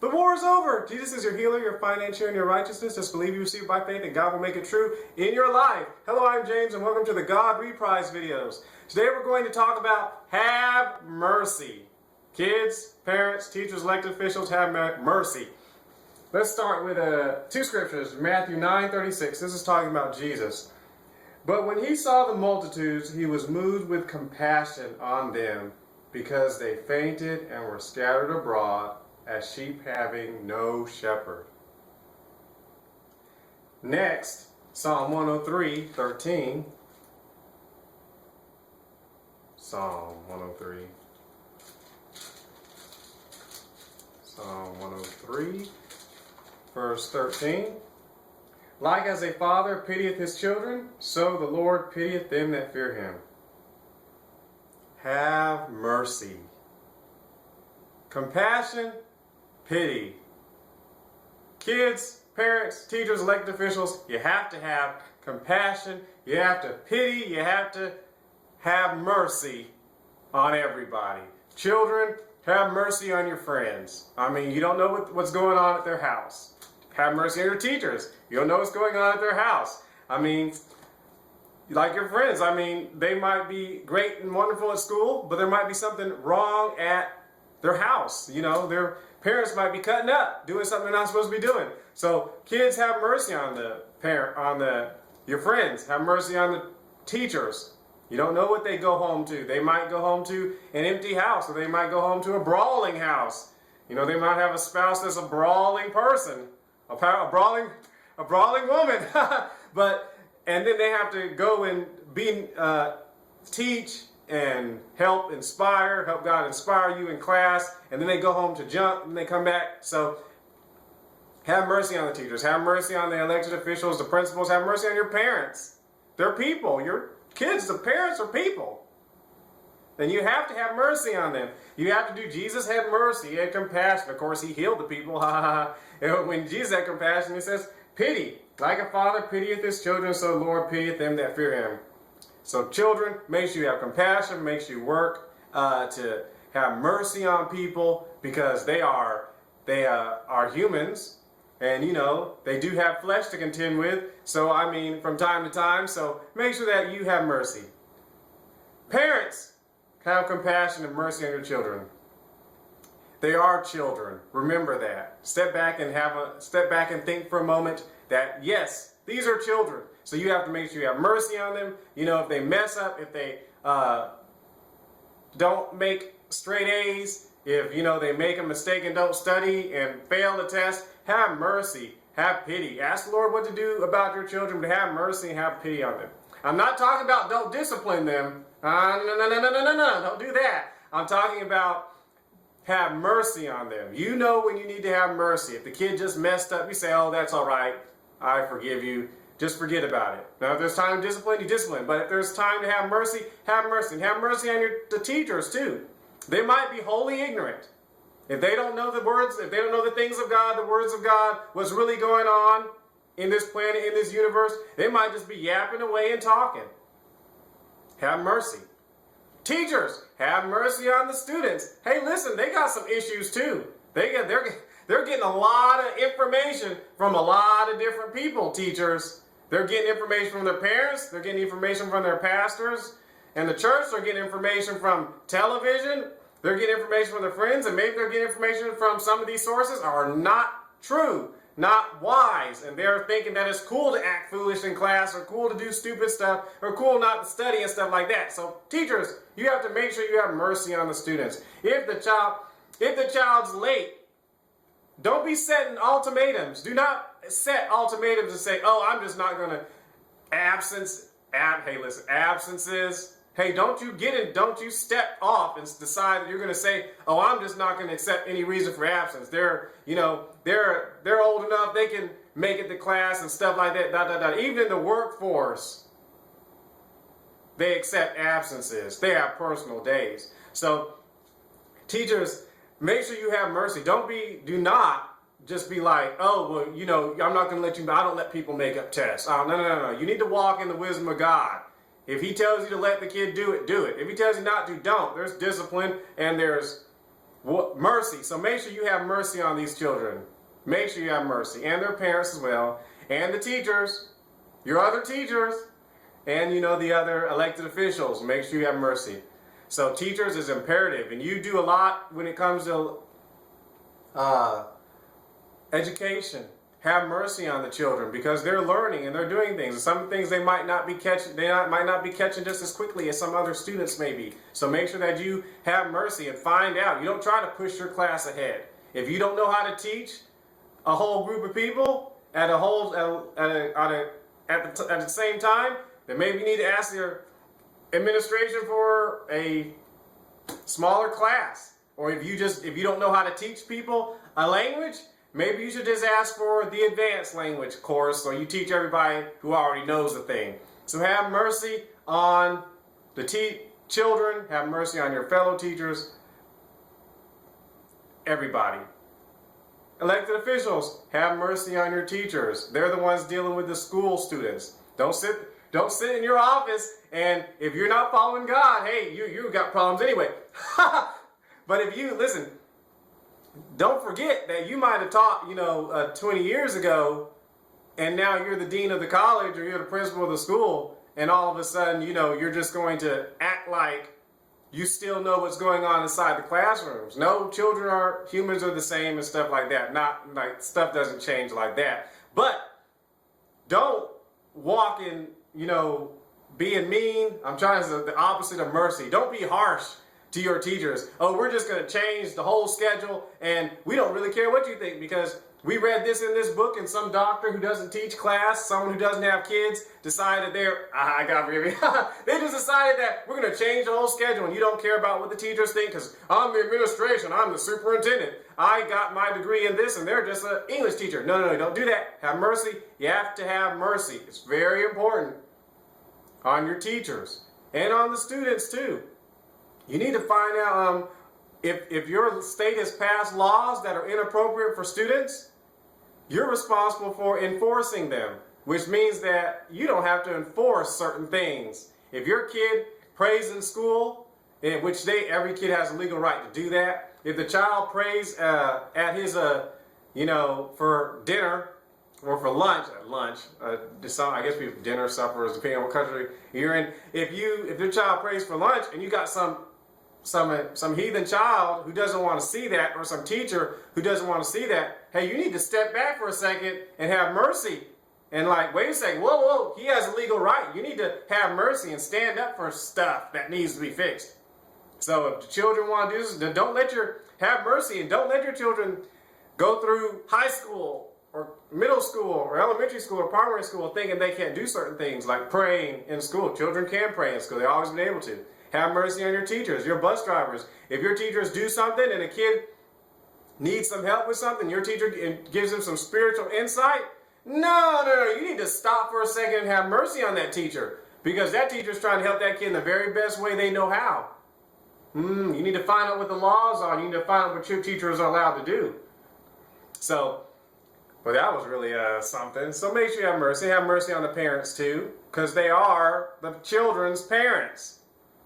The war is over. Jesus is your healer, your financier, and your righteousness. Just believe you receive by faith and God will make it true in your life. Hello, I'm James and welcome to the God Reprise videos. Today we're going to talk about have mercy. Kids, parents, teachers, elected officials, have mercy. Let's start with two scriptures. Matthew 9:36. This is talking about Jesus. But when he saw the multitudes, he was moved with compassion on them because they fainted and were scattered abroad as sheep having no shepherd. Next, Psalm 103:13. Psalm 103. Psalm 103, verse 13. Like as a father pitieth his children, so the Lord pitieth them that fear him. Have mercy. Compassion, pity. Kids, parents, teachers, elected officials, you have to have compassion, you have to pity, you have to have mercy on everybody. Children, have mercy on your friends. I mean, you don't know what's going on at their house. Have mercy on your teachers. You don't know what's going on at their house. I mean, like your friends, I mean, they might be great and wonderful at school, but there might be something wrong at their house. You know, their parents might be cutting up, doing something they're not supposed to be doing. So kids, have mercy on your friends. Have mercy on the teachers. You don't know what they go home to. They might go home to an empty house, or they might go home to a brawling house. You know, they might have a spouse that's a brawling person, a brawling woman. And then they have to go and teach and help God inspire you in class, and then they go home to jump and they come back. So have mercy on the teachers, have mercy on the elected officials, the principals, have mercy on your parents. They're people. Your kids, the parents are people. And you have to have mercy on them. You have to do, Jesus had mercy, he had compassion. Of course, he healed the people. When Jesus had compassion, he says, pity. Like a father pitieth his children, so the Lord pitieth them that fear him. So children, make sure you have compassion, make sure you work to have mercy on people, because they are humans, and you know, they do have flesh to contend with. So I mean, from time to time, so make sure that you have mercy. Parents, have compassion and mercy on your children. They are children. Remember that. Step back and think for a moment that yes, these are children. So you have to make sure you have mercy on them. You know, if they mess up, if they don't make straight A's, if you know they make a mistake and don't study and fail the test, have mercy, have pity. Ask the Lord what to do about your children, but have mercy and have pity on them. I'm not talking about don't discipline them. No, don't do that. I'm talking about have mercy on them. You know when you need to have mercy. If the kid just messed up, you say, oh, that's all right. I forgive you. Just forget about it. Now, if there's time to discipline, you discipline. But if there's time to have mercy, have mercy. And have mercy on the teachers, too. They might be wholly ignorant. If they don't know the words, if they don't know the things of God, the words of God, what's really going on in this planet, in this universe, they might just be yapping away and talking. Have mercy. Teachers, have mercy on the students. Hey, listen, they got some issues too. They're getting a lot of information from a lot of different people, teachers. They're getting information from their parents. They're getting information from their pastors. And the church, they're getting information from television. They're getting information from their friends. And maybe they're getting information from some of these sources are not true, not wise. And they're thinking that it's cool to act foolish in class, or cool to do stupid stuff, or cool not to study and stuff like that. So teachers, you have to make sure you have mercy on the students. If the child's late, don't be setting ultimatums. Do not set ultimatums and say, oh, I'm just not going to absences. Hey, don't you step off and decide that you're going to say, oh, I'm just not going to accept any reason for absence. They're old enough, they can make it to class and stuff like that, Even in the workforce, they accept absences. They have personal days. So teachers, make sure you have mercy. Do not just be like, oh, well, you know, I'm not going to let you, I don't let people make up tests. Oh, no. You need to walk in the wisdom of God. If he tells you to let the kid do it, do it. If he tells you not to, don't. There's discipline and there's Mercy. So make sure you have mercy on these children. Make sure you have mercy. And their parents as well. And the teachers. Your other teachers. And the other elected officials. Make sure you have mercy. So teachers is imperative. And you do a lot when it comes to education. Have mercy on the children because they're learning and they're doing things. And some things they might not be catching. Might not be catching just as quickly as some other students may be. So make sure that you have mercy and find out. You don't try to push your class ahead. If you don't know how to teach a whole group of people at the same time, then maybe you need to ask your administration for a smaller class. Or if you don't know how to teach people a language, maybe you should just ask for the advanced language course so you teach everybody who already knows the thing. So have mercy on the children, have mercy on your fellow teachers, everybody. Elected officials, have mercy on your teachers. They're the ones dealing with the school students. Don't sit in your office and if you're not following God, hey, you got problems anyway. But if you, listen, don't forget that you might have taught, 20 years ago, and now you're the dean of the college or you're the principal of the school, and all of a sudden, you're just going to act like you still know what's going on inside the classrooms. No, humans are the same and stuff like that. Not like stuff doesn't change like that. But don't walk in, being mean. I'm trying to the opposite of mercy. Don't be harsh to your teachers. Oh, we're just going to change the whole schedule and we don't really care what you think because we read this in this book and some doctor who doesn't teach class, someone who doesn't have kids, decided they just decided that we're going to change the whole schedule and you don't care about what the teachers think because I'm the administration, I'm the superintendent. I got my degree in this and they're just an English teacher. No, don't do that. Have mercy. You have to have mercy. It's very important on your teachers and on the students too. You need to find out if your state has passed laws that are inappropriate for students, you're responsible for enforcing them, which means that you don't have to enforce certain things. If your kid prays in school, in which every kid has a legal right to do that. If the child prays at his, for dinner or for lunch, I guess we have dinner, suppers, depending on what country you're in. If your child prays for lunch and you got some heathen child who doesn't want to see that, or some teacher who doesn't want to see that, hey, you need to step back for a second and have mercy. And wait a second, whoa, he has a legal right. You need to have mercy and stand up for stuff that needs to be fixed. So if the children want to do this, then have mercy and don't let your children go through high school or middle school or elementary school or primary school thinking they can't do certain things like praying in school. Children can pray in school. They've always been able to. Have mercy on your teachers, your bus drivers. If your teachers do something and a kid needs some help with something, your teacher gives them some spiritual insight, no, you need to stop for a second and have mercy on that teacher because that teacher's trying to help that kid in the very best way they know how. You need to find out what the laws are. You need to find out what your teachers are allowed to do. So, that was really something. So make sure you have mercy. Have mercy on the parents too because they are the children's parents.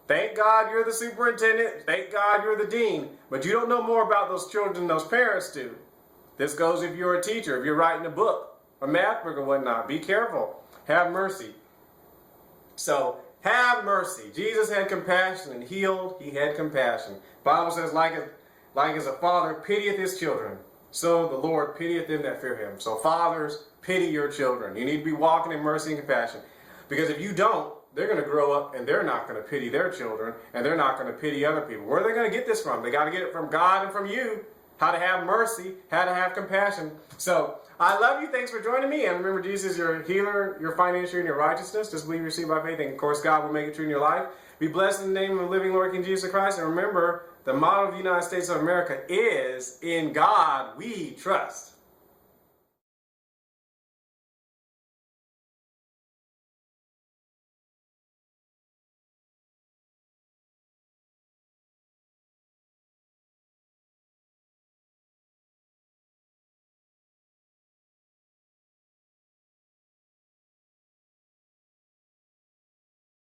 Thank God you're the superintendent. Thank God you're the dean. But you don't know more about those children than those parents do. This goes if you're a teacher, if you're writing a book, a math book or whatnot. Be careful. Have mercy. So, have mercy. Jesus had compassion and healed. He had compassion. The Bible says, like as a father pitieth his children, so the Lord pitieth them that fear him. So fathers, pity your children. You need to be walking in mercy and compassion. Because if you don't, they're going to grow up and they're not going to pity their children and they're not going to pity other people. Where are they going to get this from? They got to get it from God and from you. How to have mercy, how to have compassion. So, I love you. Thanks for joining me. And remember, Jesus is your healer, your financier, and your righteousness. Just believe, receive by faith. And, of course, God will make it true in your life. Be blessed in the name of the living Lord King Jesus Christ. And remember, the motto of the United States of America is, in God we trust.